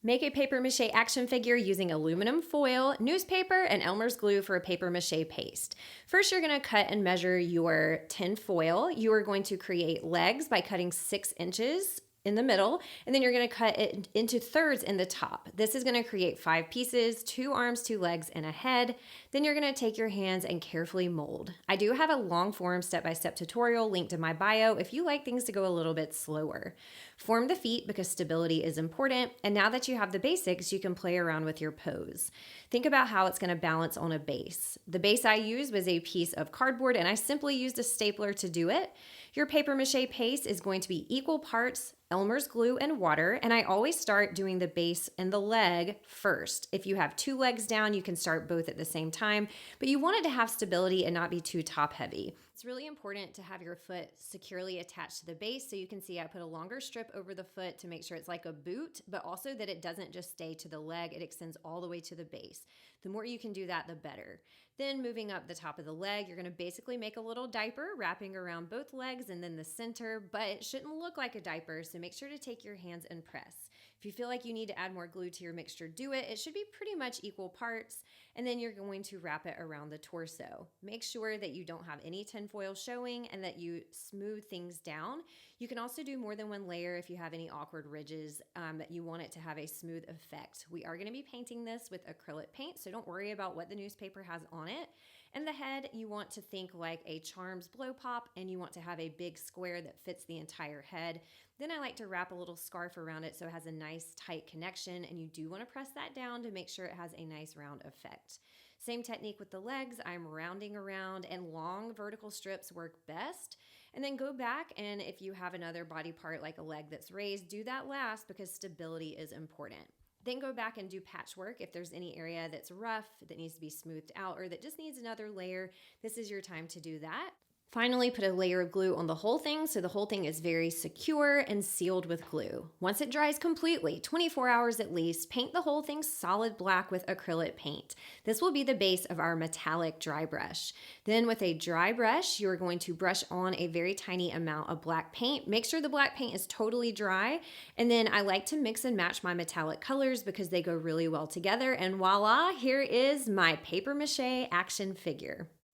Make a paper mache action figure using aluminum foil, newspaper, and Elmer's glue for a paper mache paste. First, you're going to cut and measure your tin foil. You are going to create legs by cutting 6 inches in the middle, and then you're going to cut it into thirds in the top. This is going to create 5 pieces, 2 arms, 2 legs, and a head. Then you're going to take your hands and carefully mold. I do have a long form step-by-step tutorial linked in my bio if you like things to go a little bit slower. Form the feet because stability is important, and now that you have the basics, you can play around with your pose. Think about how it's going to balance on a base. The base I used was a piece of cardboard, and I simply used a stapler to do it. Your paper mache paste is going to be equal parts Elmer's glue and water, and I always start doing the base and the leg first. If you have 2 legs down, you can start both at the same time, but you want it to have stability and not be too top heavy. It's really important to have your foot securely attached to the base, so you can see I put a longer strip over the foot to make sure it's like a boot, but also that it doesn't just stay to the leg, it extends all the way to the base. The more you can do that, the better. Then moving up the top of the leg, you're going to basically make a little diaper wrapping around both legs and then the center, but it shouldn't look like a diaper, so make sure to take your hands and press. If you feel like you need to add more glue to your mixture, do it. It should be pretty much equal parts, and then you're going to wrap it around the torso. Make sure that you don't have any tinfoil showing and that you smooth things down. You can also do more than one layer if you have any awkward ridges that you want it to have a smooth effect. We are going to be painting this with acrylic paint, so don't worry about what the newspaper has on it. And the head, you want to think like a Charms blow pop, and you want to have a big square that fits the entire head. Then I like to wrap a little scarf around it so it has a nice tight connection, and you do want to press that down to make sure it has a nice round effect. Same technique with the legs. I'm rounding around, and long vertical strips work best. And then go back, and if you have another body part like a leg that's raised, do that last because stability is important. Then go back and do patchwork. If there's any area that's rough, that needs to be smoothed out, or that just needs another layer, this is your time to do that. Finally, put a layer of glue on the whole thing so the whole thing is very secure and sealed with glue. Once it dries completely, 24 hours at least, paint the whole thing solid black with acrylic paint. This will be the base of our metallic dry brush. Then with a dry brush, you're going to brush on a very tiny amount of black paint. Make sure the black paint is totally dry. And then I like to mix and match my metallic colors because they go really well together. And voila, here is my paper mache action figure.